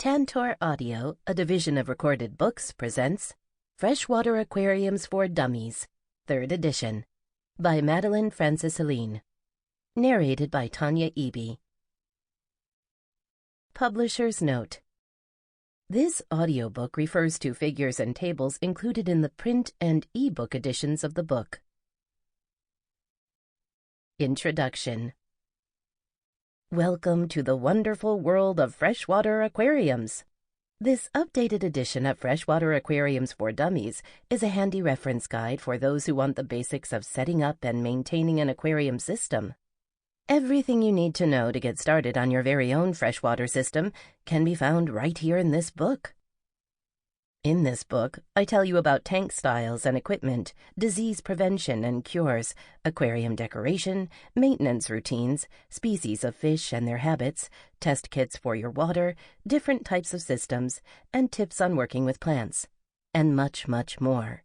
Tantor Audio, a division of Recorded Books, presents Freshwater Aquariums for Dummies, 3rd edition, by Madelaine Heleine. Narrated by Tanya Eby. Publisher's Note: This audiobook refers to figures and tables included in the print and e-book editions of the book. Introduction. Welcome to the wonderful world of freshwater aquariums. This updated edition of Freshwater Aquariums for Dummies is a handy reference guide for those who want the basics of setting up and maintaining an aquarium system. Everything you need to know to get started on your very own freshwater system can be found right here in this book. In this book, I tell you about tank styles and equipment, disease prevention and cures, aquarium decoration, maintenance routines, species of fish and their habits, test kits for your water, different types of systems, and tips on working with plants, and much, much more.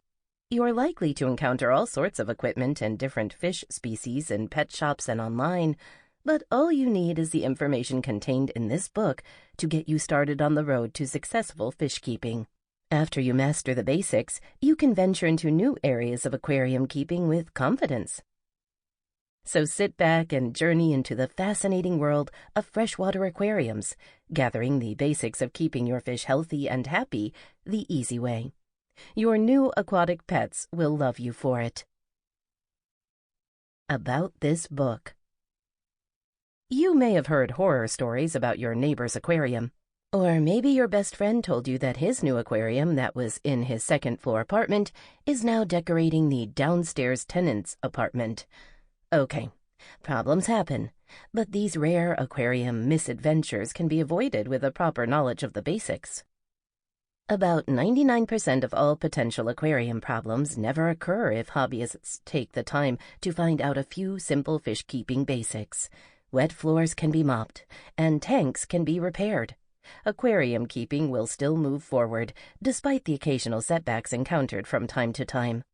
You are likely to encounter all sorts of equipment and different fish species in pet shops and online, but all you need is the information contained in this book to get you started on the road to successful fish keeping. After you master the basics, you can venture into new areas of aquarium keeping with confidence. So sit back and journey into the fascinating world of freshwater aquariums, gathering the basics of keeping your fish healthy and happy the easy way. Your new aquatic pets will love you for it. About this book. You may have heard horror stories about your neighbor's aquarium. Or maybe your best friend told you that his new aquarium that was in his second-floor apartment is now decorating the downstairs tenant's apartment. Okay, problems happen, but these rare aquarium misadventures can be avoided with a proper knowledge of the basics. About 99% of all potential aquarium problems never occur if hobbyists take the time to find out a few simple fish-keeping basics. Wet floors can be mopped, and tanks can be repaired. Aquarium keeping will still move forward, despite the occasional setbacks encountered from time to time.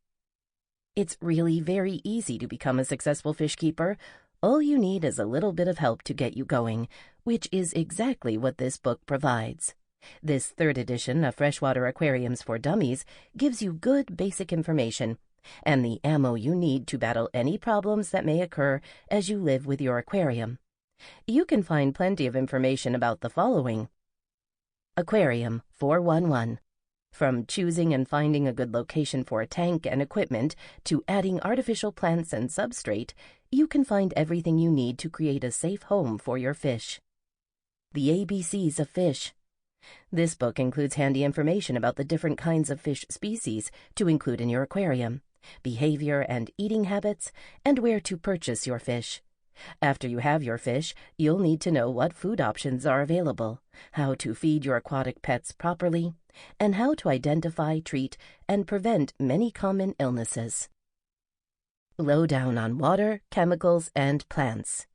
It's really very easy to become a successful fish keeper. All you need is a little bit of help to get you going, which is exactly what this book provides. This 3rd edition of Freshwater Aquariums for Dummies gives you good basic information and the ammo you need to battle any problems that may occur as you live with your aquarium. You can find plenty of information about the following. Aquarium 411. From choosing and finding a good location for a tank and equipment to adding artificial plants and substrate, you can find everything you need to create a safe home for your fish. The ABCs of fish. This book includes handy information about the different kinds of fish species to include in your aquarium, behavior and eating habits, and where to purchase your fish. After you have your fish, you'll need to know what food options are available, how to feed your aquatic pets properly, and how to identify, treat, and prevent many common illnesses. Lowdown on water, chemicals, and plants.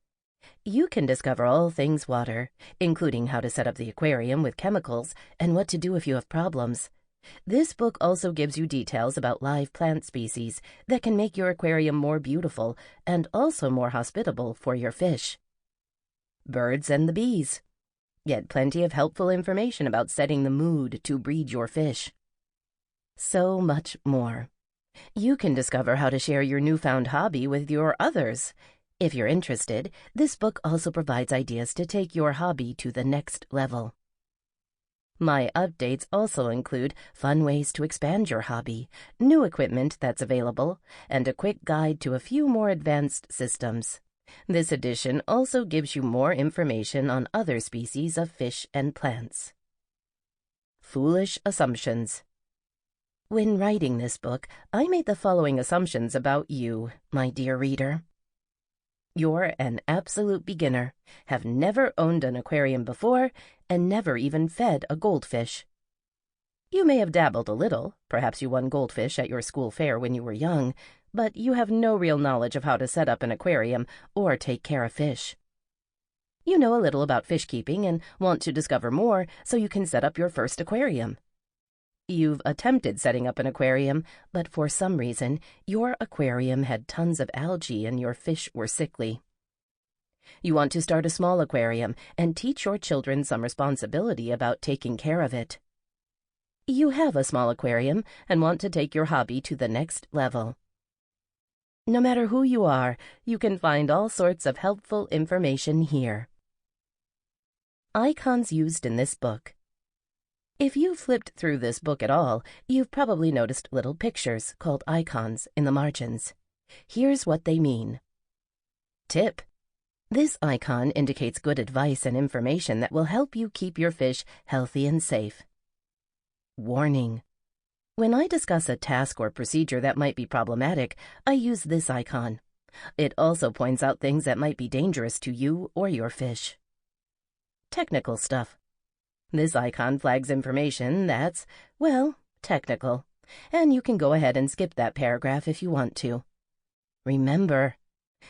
You can discover all things water, including how to set up the aquarium with chemicals and what to do if you have problems. This book also gives you details about live plant species that can make your aquarium more beautiful and also more hospitable for your fish. Birds and the bees. Get plenty of helpful information about setting the mood to breed your fish. So much more. You can discover how to share your newfound hobby with your others. If you're interested, this book also provides ideas to take your hobby to the next level. My updates also include fun ways to expand your hobby, new equipment that's available, and a quick guide to a few more advanced systems. This edition also gives you more information on other species of fish and plants. Foolish assumptions. When writing this book, I made the following assumptions about you, my dear reader. You're an absolute beginner, have never owned an aquarium before, and never even fed a goldfish. You may have dabbled a little, perhaps you won goldfish at your school fair when you were young, but you have no real knowledge of how to set up an aquarium or take care of fish. You know a little about fish keeping and want to discover more so you can set up your first aquarium. You've attempted setting up an aquarium, but for some reason, your aquarium had tons of algae and your fish were sickly. You want to start a small aquarium and teach your children some responsibility about taking care of it. You have a small aquarium and want to take your hobby to the next level. No matter who you are, you can find all sorts of helpful information here. Icons used in this book. If you flipped through this book at all, you've probably noticed little pictures called icons in the margins. Here's what they mean. Tip: this icon indicates good advice and information that will help you keep your fish healthy and safe. Warning: when I discuss a task or procedure that might be problematic, I use this icon. It also points out things that might be dangerous to you or your fish. Technical stuff. This icon flags information that's, well, technical, and you can go ahead and skip that paragraph if you want to. Remember,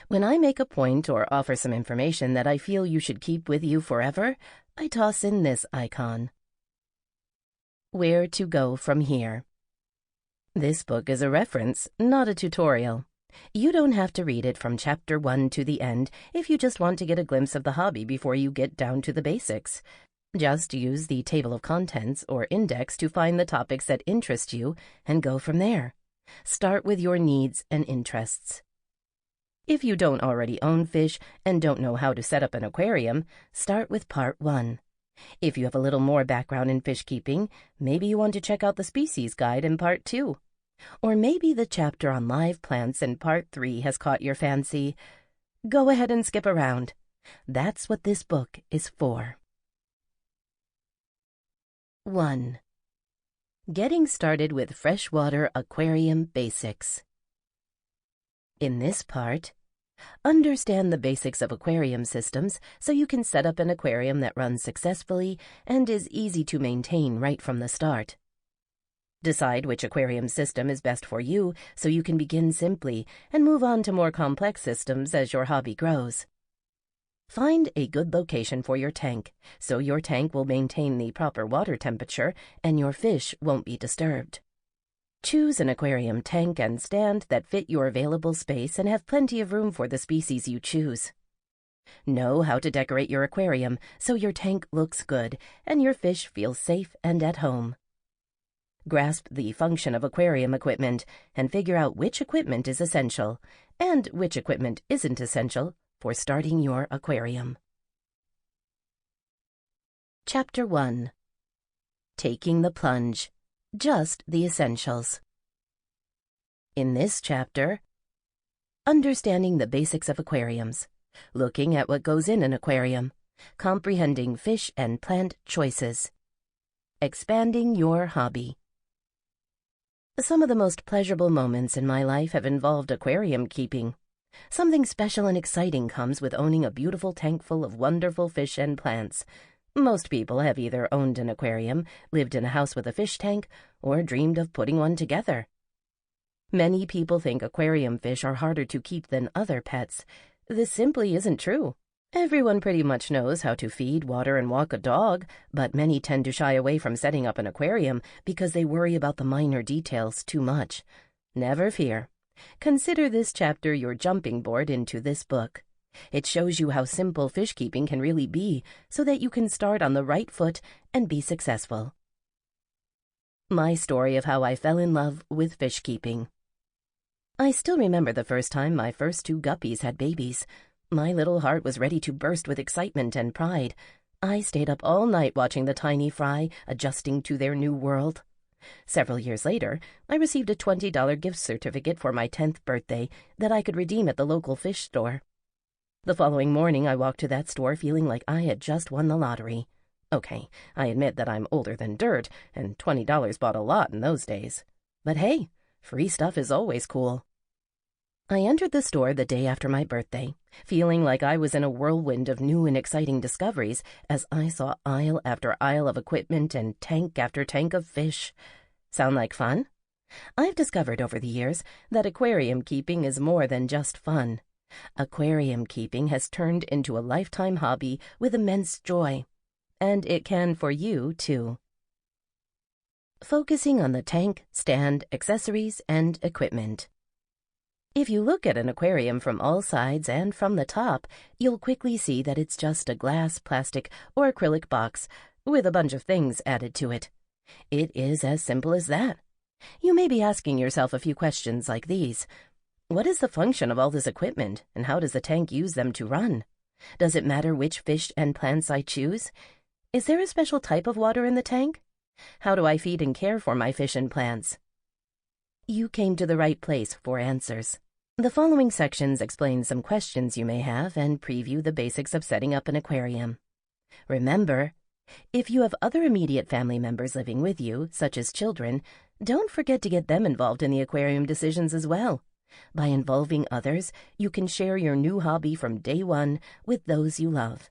when I make a point or offer some information that I feel you should keep with you forever, I toss in this icon. Where to go from here. This book is a reference, not a tutorial. You don't have to read it from chapter 1 to the end if you just want to get a glimpse of the hobby before you get down to the basics. Just use the table of contents or index to find the topics that interest you and go from there. Start with your needs and interests. If you don't already own fish and don't know how to set up an aquarium, start with part 1. If you have a little more background in fish keeping, maybe you want to check out the species guide in part 2. Or maybe the chapter on live plants in part 3 has caught your fancy. Go ahead and skip around. That's what this book is for. 1. Getting started with freshwater aquarium basics. In this part, understand the basics of aquarium systems so you can set up an aquarium that runs successfully and is easy to maintain right from the start. Decide which aquarium system is best for you so you can begin simply and move on to more complex systems as your hobby grows. Find a good location for your tank so your tank will maintain the proper water temperature and your fish won't be disturbed. Choose an aquarium tank and stand that fit your available space and have plenty of room for the species you choose. Know how to decorate your aquarium so your tank looks good and your fish feel safe and at home. Grasp the function of aquarium equipment and figure out which equipment is essential and which equipment isn't essential for starting your aquarium. Chapter 1. Taking the Plunge. Just the essentials. In this chapter, understanding the basics of aquariums, looking at what goes in an aquarium, comprehending fish and plant choices, expanding your hobby. Some of the most pleasurable moments in my life have involved aquarium keeping. Something special and exciting comes with owning a beautiful tank full of wonderful fish and plants. Most people have either owned an aquarium, lived in a house with a fish tank, or dreamed of putting one together. Many people think aquarium fish are harder to keep than other pets. This simply isn't true. Everyone pretty much knows how to feed, water, and walk a dog, but many tend to shy away from setting up an aquarium because they worry about the minor details too much. Never fear. Consider this chapter your jumping board into this book. It shows you how simple fish keeping can really be so that you can start on the right foot and be successful. My story of how I fell in love with fish keeping. I still remember the first time my first 2 guppies had babies. My little heart was ready to burst with excitement and pride. I stayed up all night watching the tiny fry adjusting to their new world. Several years later, I received a $20 gift certificate for my 10th birthday that I could redeem at the local fish store. The following morning, I walked to that store feeling like I had just won the lottery. Okay, I admit that I'm older than dirt, and $20 bought a lot in those days. But hey, free stuff is always cool. I entered the store the day after my birthday, feeling like I was in a whirlwind of new and exciting discoveries as I saw aisle after aisle of equipment and tank after tank of fish. Sound like fun? I've discovered over the years that aquarium keeping is more than just fun. Aquarium keeping has turned into a lifetime hobby with immense joy. And it can for you, too. Focusing on the tank, stand, accessories, and equipment. If you look at an aquarium from all sides and from the top, you'll quickly see that it's just a glass, plastic, or acrylic box with a bunch of things added to it. It is as simple as that. You may be asking yourself a few questions like these. What is the function of all this equipment, and how does the tank use them to run? Does it matter which fish and plants I choose? Is there a special type of water in the tank? How do I feed and care for my fish and plants? You came to the right place for answers. The following sections explain some questions you may have and preview the basics of setting up an aquarium. Remember, if you have other immediate family members living with you, such as children, don't forget to get them involved in the aquarium decisions as well. By involving others, you can share your new hobby from day one with those you love.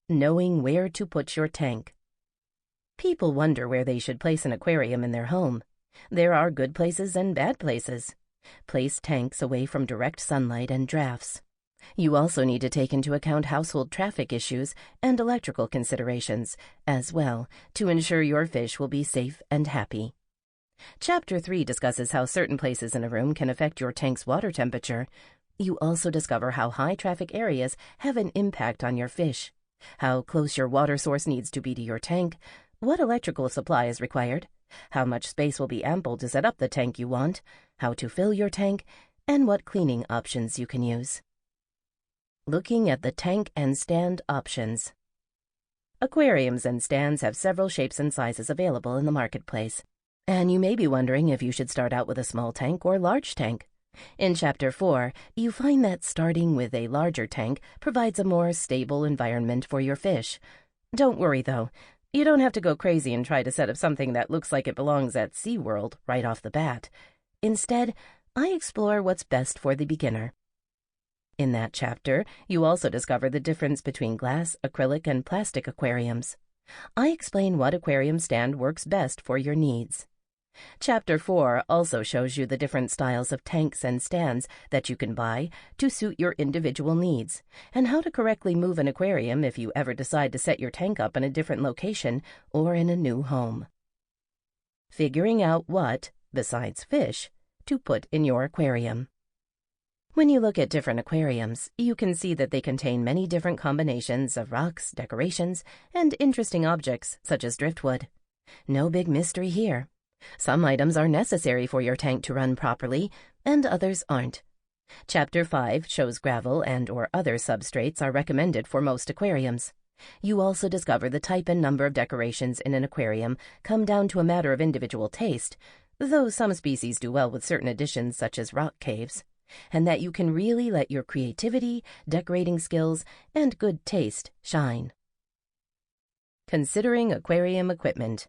Knowing where to put your tank. People wonder where they should place an aquarium in their home. There are good places and bad places. Place tanks away from direct sunlight and drafts. You also need to take into account household traffic issues and electrical considerations as well to ensure your fish will be safe and happy. Chapter 3 discusses how certain places in a room can affect your tank's water temperature. You also discover how high traffic areas have an impact on your fish, how close your water source needs to be to your tank, what electrical supply is required, how much space will be ample to set up the tank you want, how to fill your tank, and what cleaning options you can use. Looking at the tank and stand options. Aquariums and stands have several shapes and sizes available in the marketplace, and you may be wondering if you should start out with a small tank or large tank. In Chapter 4, you find that starting with a larger tank provides a more stable environment for your fish. Don't worry, though. You don't have to go crazy and try to set up something that looks like it belongs at SeaWorld right off the bat. Instead, I explore what's best for the beginner. In that chapter, you also discover the difference between glass, acrylic, and plastic aquariums. I explain what aquarium stand works best for your needs. Chapter 4 also shows you the different styles of tanks and stands that you can buy to suit your individual needs, and how to correctly move an aquarium if you ever decide to set your tank up in a different location or in a new home. Figuring out what, besides fish, to put in your aquarium. When you look at different aquariums, you can see that they contain many different combinations of rocks, decorations, and interesting objects such as driftwood. No big mystery here. Some items are necessary for your tank to run properly, and others aren't. Chapter 5 shows gravel and/or other substrates are recommended for most aquariums. You also discover the type and number of decorations in an aquarium come down to a matter of individual taste, though some species do well with certain additions such as rock caves, and that you can really let your creativity, decorating skills, and good taste shine. Considering aquarium equipment.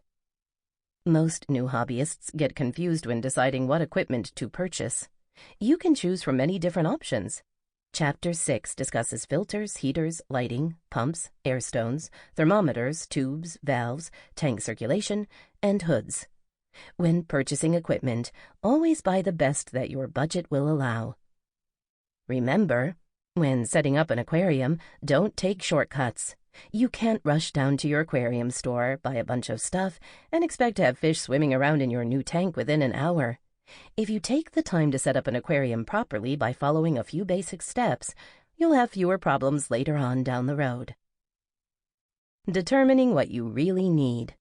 Most new hobbyists get confused when deciding what equipment to purchase. You can choose from many different options. Chapter 6 discusses filters, heaters, lighting, pumps, air stones, thermometers, tubes, valves, tank circulation, and hoods. When purchasing equipment, always buy the best that your budget will allow. Remember, when setting up an aquarium, don't take shortcuts. You can't rush down to your aquarium store, buy a bunch of stuff, and expect to have fish swimming around in your new tank within an hour. If you take the time to set up an aquarium properly by following a few basic steps, you'll have fewer problems later on down the road. Determining what you really need.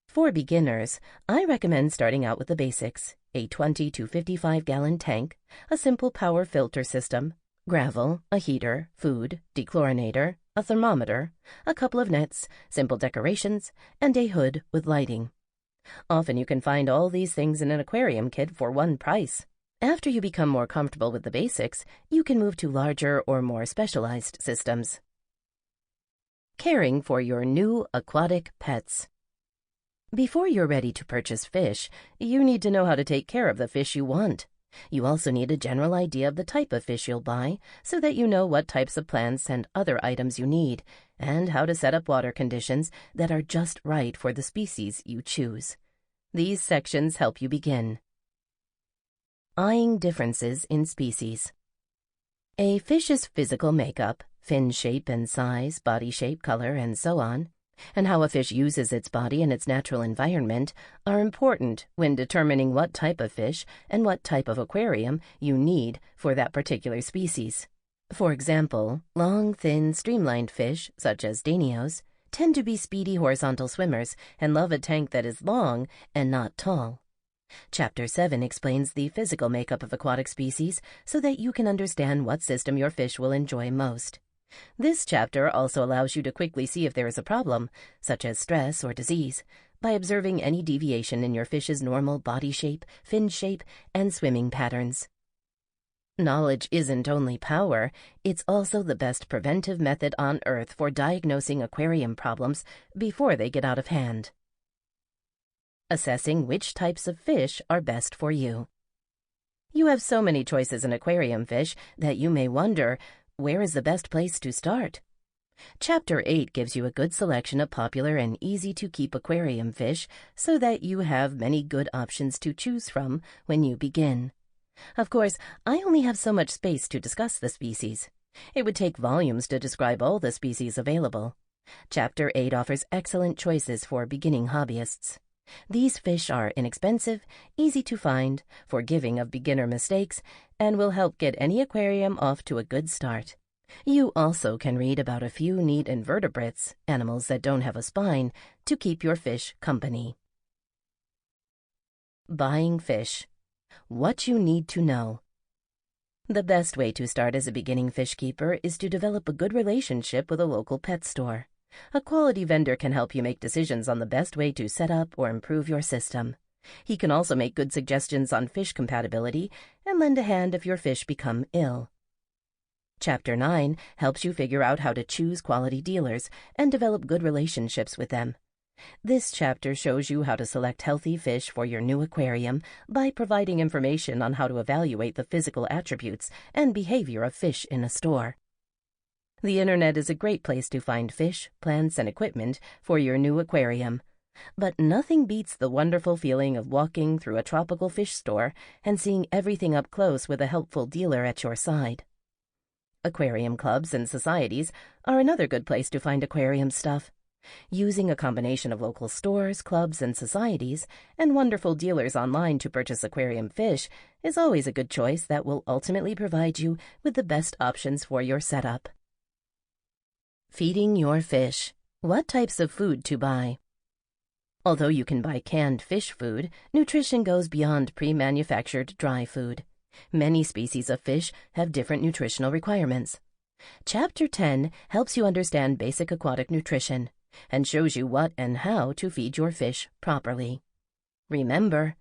For beginners, I recommend starting out with the basics: a 20 to 55-gallon tank, a simple power filter system, gravel, a heater, food, dechlorinator, a thermometer, a couple of nets, simple decorations, and a hood with lighting. Often you can find all these things in an aquarium kit for one price. After you become more comfortable with the basics, you can move to larger or more specialized systems. Caring for your new aquatic pets. Before you're ready to purchase fish, you need to know how to take care of the fish you want. You also need a general idea of the type of fish you'll buy so that you know what types of plants and other items you need, and how to set up water conditions that are just right for the species you choose. These sections help you begin. Eyeing differences in species. A fish's physical makeup, fin shape and size, body shape, color, and so on, and how a fish uses its body and its natural environment are important when determining what type of fish and what type of aquarium you need for that particular species. For example, long, thin, streamlined fish, such as danios, tend to be speedy horizontal swimmers and love a tank that is long and not tall. Chapter 7 explains the physical makeup of aquatic species so that you can understand what system your fish will enjoy most. This chapter also allows you to quickly see if there is a problem, such as stress or disease, by observing any deviation in your fish's normal body shape, fin shape, and swimming patterns. Knowledge isn't only power, it's also the best preventive method on Earth for diagnosing aquarium problems before they get out of hand. Assessing which types of fish are best for you. You have so many choices in aquarium fish that you may wonder, where is the best place to start? Chapter 8 gives you a good selection of popular and easy-to-keep aquarium fish so that you have many good options to choose from when you begin. Of course, I only have so much space to discuss the species. It would take volumes to describe all the species available. Chapter 8 offers excellent choices for beginning hobbyists. These fish are inexpensive, easy to find, forgiving of beginner mistakes, and will help get any aquarium off to a good start. You also can read about a few neat invertebrates, animals that don't have a spine, to keep your fish company. Buying fish. What you need to know. The best way to start as a beginning fish keeper is to develop a good relationship with a local pet store. A quality vendor can help you make decisions on the best way to set up or improve your system. He can also make good suggestions on fish compatibility and lend a hand if your fish become ill. Chapter 9 helps you figure out how to choose quality dealers and develop good relationships with them. This chapter shows you how to select healthy fish for your new aquarium by providing information on how to evaluate the physical attributes and behavior of fish in a store. The internet is a great place to find fish, plants, and equipment for your new aquarium. But nothing beats the wonderful feeling of walking through a tropical fish store and seeing everything up close with a helpful dealer at your side. Aquarium clubs and societies are another good place to find aquarium stuff. Using a combination of local stores, clubs, and societies, and wonderful dealers online to purchase aquarium fish is always a good choice that will ultimately provide you with the best options for your setup. Feeding your fish. What types of food to buy? Although you can buy canned fish food, nutrition goes beyond pre-manufactured dry food. Many species of fish have different nutritional requirements. Chapter 10 helps you understand basic aquatic nutrition and shows you what and how to feed your fish properly. Remember,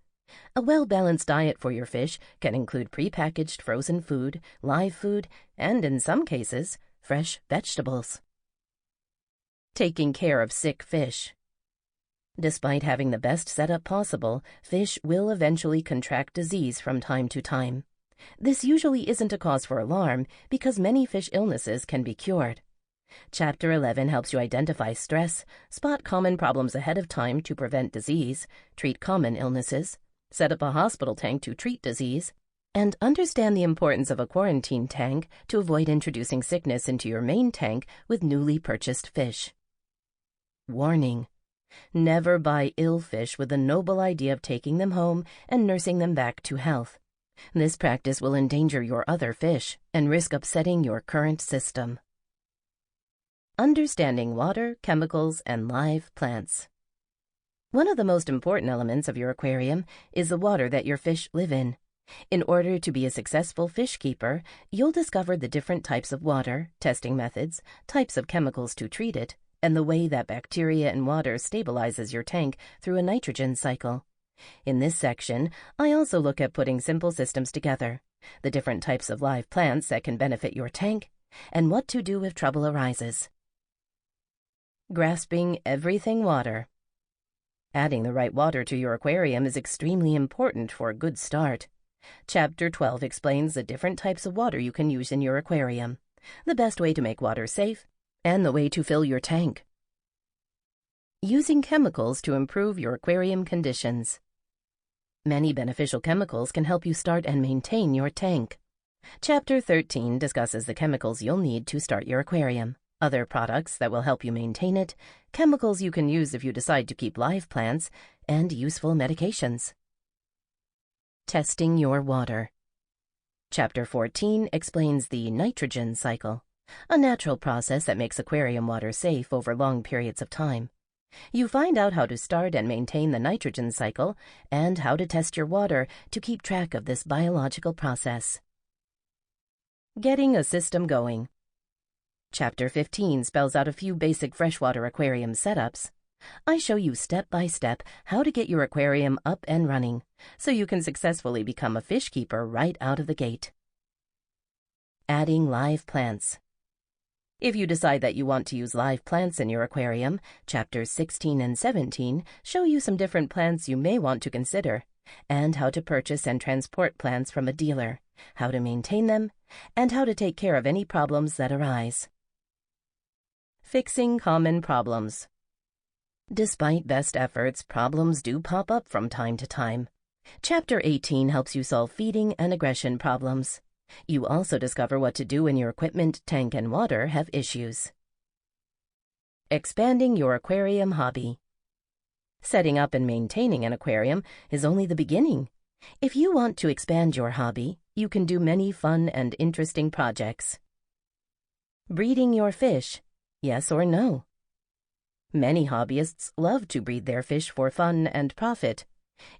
a well-balanced diet for your fish can include pre-packaged frozen food, live food, and in some cases, fresh vegetables. Taking care of sick fish. Despite having the best setup possible, fish will eventually contract disease from time to time. This usually isn't a cause for alarm because many fish illnesses can be cured. Chapter 11 helps you identify stress, spot common problems ahead of time to prevent disease, treat common illnesses, set up a hospital tank to treat disease, and understand the importance of a quarantine tank to avoid introducing sickness into your main tank with newly purchased fish. Warning: never buy ill fish with the noble idea of taking them home and nursing them back to health. This practice will endanger your other fish and risk upsetting your current system. Understanding water, chemicals, and live plants. One of the most important elements of your aquarium is the water that your fish live in. In order to be a successful fish keeper, you'll discover the different types of water, testing methods, types of chemicals to treat it, and the way that bacteria in water stabilizes your tank through a nitrogen cycle. In this section, I also look at putting simple systems together, the different types of live plants that can benefit your tank, and what to do if trouble arises. Grasping everything water. Adding the right water to your aquarium is extremely important for a good start. Chapter 12 explains the different types of water you can use in your aquarium, the best way to make water safe, and the way to fill your tank. Using chemicals to improve your aquarium conditions. Many beneficial chemicals can help you start and maintain your tank. Chapter 13 discusses the chemicals you'll need to start your aquarium. other products that will help you maintain it, chemicals you can use if you decide to keep live plants, and useful medications. Testing your water. Chapter 14 explains the nitrogen cycle, a natural process that makes aquarium water safe over long periods of time. You find out how to start and maintain the nitrogen cycle and how to test your water to keep track of this biological process. Getting a system going. Chapter 15 spells out a few basic freshwater aquarium setups. I show you step by step how to get your aquarium up and running so you can successfully become a fish keeper right out of the gate. Adding live plants. If you decide that you want to use live plants in your aquarium, chapters 16 and 17 show you some different plants you may want to consider, and how to purchase and transport plants from a dealer, how to maintain them, and how to take care of any problems that arise. Fixing common problems. Despite best efforts, problems do pop up from time to time. Chapter 18 helps you solve feeding and aggression problems. You also discover what to do when your equipment, tank, and water have issues. Expanding your aquarium hobby. Setting up and maintaining an aquarium is only the beginning. If you want to expand your hobby, you can do many fun and interesting projects. Breeding your fish, yes or no? Many hobbyists love to breed their fish for fun and profit.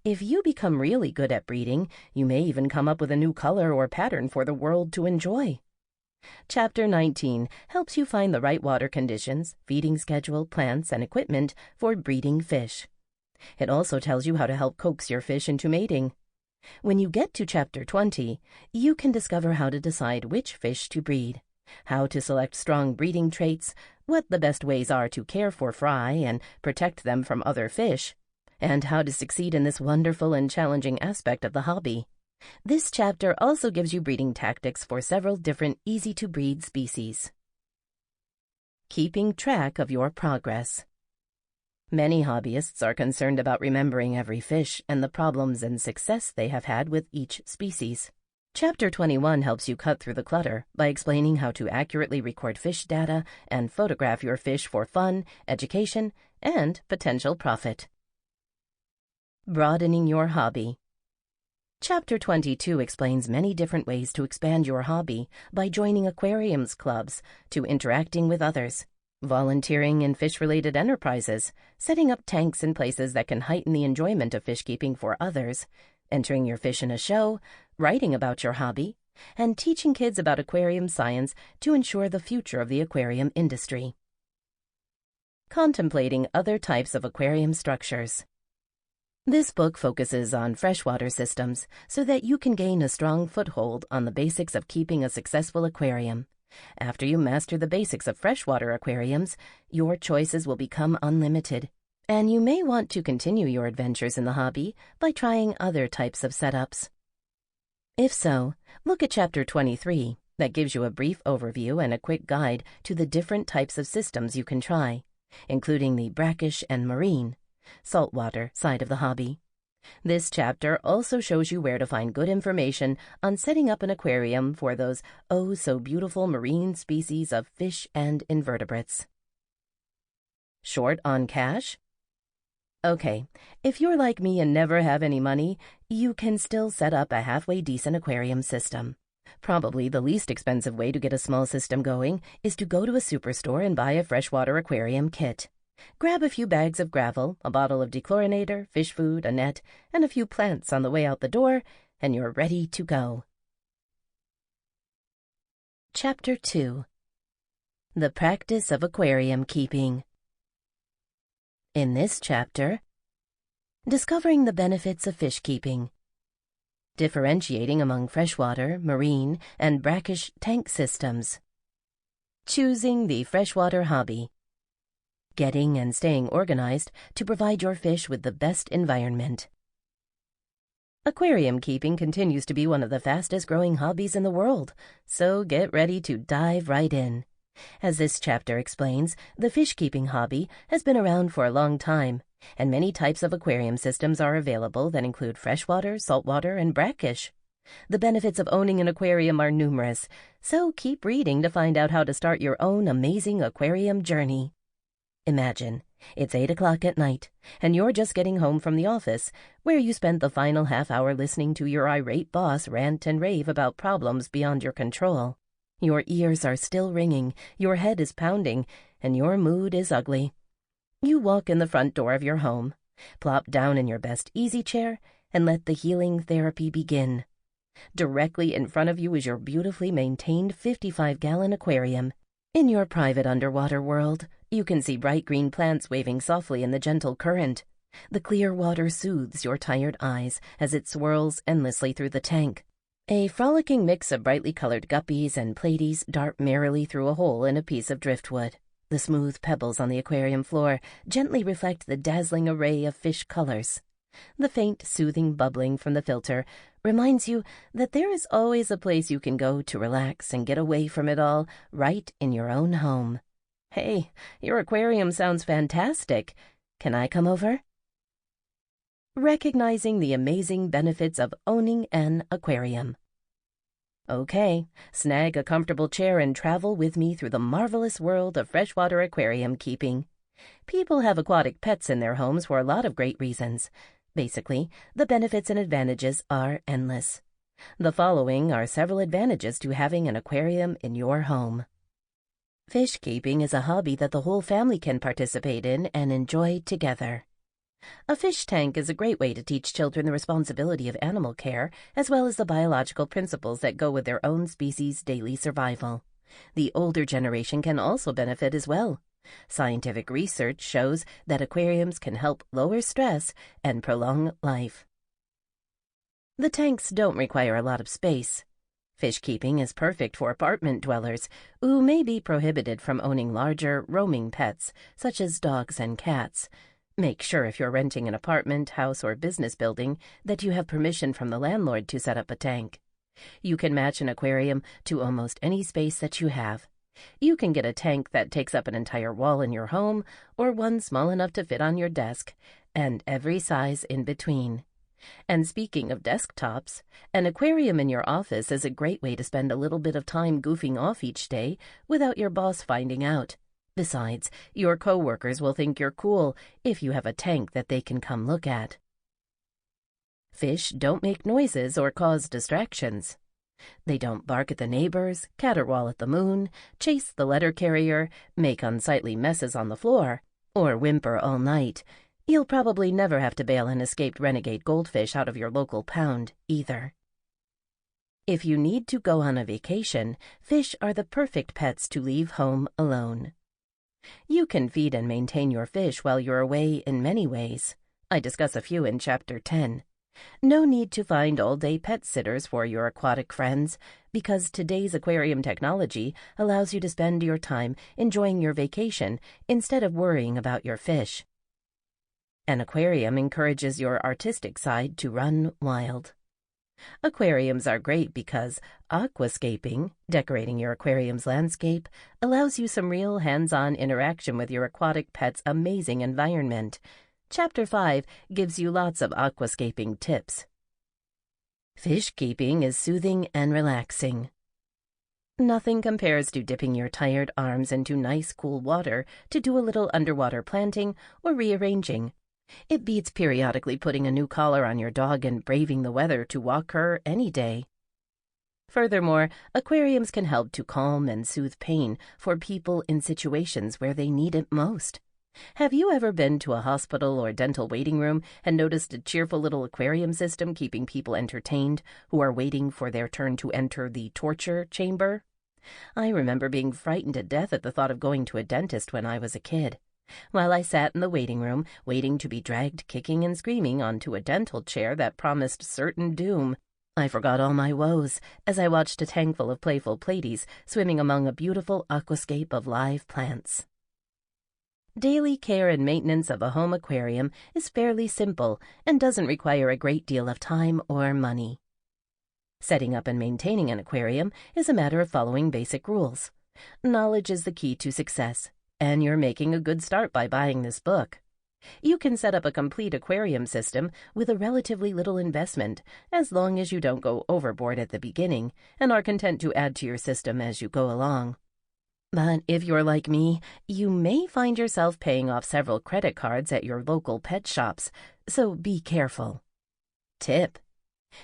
If you become really good at breeding, you may even come up with a new color or pattern for the world to enjoy. Chapter 19 helps you find the right water conditions, feeding schedule, plants, and equipment for breeding fish. It also tells you how to help coax your fish into mating. When you get to Chapter 20, you can discover how to decide which fish to breed, how to select strong breeding traits, what the best ways are to care for fry and protect them from other fish, and how to succeed in this wonderful and challenging aspect of the hobby. This chapter also gives you breeding tactics for several different easy-to-breed species. Keeping track of your progress. Many hobbyists are concerned about remembering every fish and the problems and success they have had with each species. Chapter 21 helps you cut through the clutter by explaining how to accurately record fish data and photograph your fish for fun, education, and potential profit. Broadening your hobby. Chapter 22 explains many different ways to expand your hobby by joining aquariums clubs, to interacting with others, volunteering in fish-related enterprises, setting up tanks in places that can heighten the enjoyment of fish keeping for others, entering your fish in a show, writing about your hobby, and teaching kids about aquarium science to ensure the future of the aquarium industry. Contemplating other types of aquarium structures. This book focuses on freshwater systems so that you can gain a strong foothold on the basics of keeping a successful aquarium. After you master the basics of freshwater aquariums, your choices will become unlimited, and you may want to continue your adventures in the hobby by trying other types of setups. If so, look at Chapter 23, that gives you a brief overview and a quick guide to the different types of systems you can try, including the brackish and marine, saltwater side of the hobby. This chapter also shows you where to find good information on setting up an aquarium for those oh-so-beautiful marine species of fish and invertebrates. Short on cash? Okay, if you're like me and never have any money, you can still set up a halfway decent aquarium system. Probably the least expensive way to get a small system going is to go to a superstore and buy a freshwater aquarium kit. Grab a few bags of gravel, a bottle of dechlorinator, fish food, a net, and a few plants on the way out the door, and you're ready to go. Chapter 2. The Practice of Aquarium Keeping. In this chapter, discovering the benefits of fish keeping, differentiating among freshwater, marine, and brackish tank systems, choosing the freshwater hobby, getting and staying organized to provide your fish with the best environment. Aquarium keeping continues to be one of the fastest-growing hobbies in the world, so get ready to dive right in. As this chapter explains, the fish-keeping hobby has been around for a long time, and many types of aquarium systems are available that include freshwater, saltwater, and brackish. The benefits of owning an aquarium are numerous, so keep reading to find out how to start your own amazing aquarium journey. Imagine, it's 8 o'clock at night, and you're just getting home from the office, where you spent the final half hour listening to your irate boss rant and rave about problems beyond your control. Your ears are still ringing, your head is pounding, and your mood is ugly. You walk in the front door of your home, plop down in your best easy chair, and let the healing therapy begin. Directly in front of you is your beautifully maintained 55-gallon aquarium. In your private underwater world, you can see bright green plants waving softly in the gentle current. The clear water soothes your tired eyes as it swirls endlessly through the tank. A frolicking mix of brightly colored guppies and platies dart merrily through a hole in a piece of driftwood. The smooth pebbles on the aquarium floor gently reflect the dazzling array of fish colors. The faint, soothing bubbling from the filter reminds you that there is always a place you can go to relax and get away from it all right in your own home. Hey, your aquarium sounds fantastic. Can I come over? Recognizing the amazing benefits of owning an aquarium. Okay, snag a comfortable chair and travel with me through the marvelous world of freshwater aquarium keeping. People have aquatic pets in their homes for a lot of great reasons. Basically, the benefits and advantages are endless. The following are several advantages to having an aquarium in your home. Fish keeping is a hobby that the whole family can participate in and enjoy together. A fish tank is a great way to teach children the responsibility of animal care, as well as the biological principles that go with their own species' daily survival. The older generation can also benefit as well. Scientific research shows that aquariums can help lower stress and prolong life. The tanks don't require a lot of space. Fish keeping is perfect for apartment dwellers who may be prohibited from owning larger, roaming pets, such as dogs and cats. Make sure if you're renting an apartment, house, or business building that you have permission from the landlord to set up a tank. You can match an aquarium to almost any space that you have. You can get a tank that takes up an entire wall in your home, or one small enough to fit on your desk, and every size in between. And speaking of desktops, an aquarium in your office is a great way to spend a little bit of time goofing off each day without your boss finding out. Besides, your coworkers will think you're cool if you have a tank that they can come look at. Fish don't make noises or cause distractions. They don't bark at the neighbors, caterwaul at the moon, chase the letter carrier, make unsightly messes on the floor, or whimper all night. You'll probably never have to bail an escaped renegade goldfish out of your local pound, either. If you need to go on a vacation, fish are the perfect pets to leave home alone. You can feed and maintain your fish while you're away in many ways. I discuss a few in Chapter 10. No need to find all-day pet sitters for your aquatic friends, because today's aquarium technology allows you to spend your time enjoying your vacation instead of worrying about your fish. An aquarium encourages your artistic side to run wild. Aquariums are great because aquascaping, decorating your aquarium's landscape, allows you some real hands-on interaction with your aquatic pet's amazing environment. Chapter 5 gives you lots of aquascaping tips. Fish keeping is soothing and relaxing. Nothing compares to dipping your tired arms into nice, cool water to do a little underwater planting or rearranging. It beats periodically putting a new collar on your dog and braving the weather to walk her any day. Furthermore, aquariums can help to calm and soothe pain for people in situations where they need it most. Have you ever been to a hospital or dental waiting room and noticed a cheerful little aquarium system keeping people entertained who are waiting for their turn to enter the torture chamber? I remember being frightened to death at the thought of going to a dentist when I was a kid. While I sat in the waiting room, waiting to be dragged kicking and screaming onto a dental chair that promised certain doom, I forgot all my woes as I watched a tankful of playful platies swimming among a beautiful aquascape of live plants. Daily care and maintenance of a home aquarium is fairly simple and doesn't require a great deal of time or money. Setting up and maintaining an aquarium is a matter of following basic rules. Knowledge is the key to success, and you're making a good start by buying this book. You can set up a complete aquarium system with a relatively little investment, as long as you don't go overboard at the beginning and are content to add to your system as you go along. But if you're like me, you may find yourself paying off several credit cards at your local pet shops, so be careful. Tip: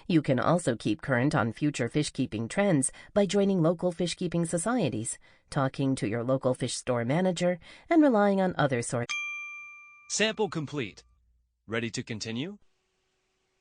you can also keep current on future fish-keeping trends by joining local fish-keeping societies, talking to your local fish store manager, and relying on other sources. Sample complete. Ready to continue?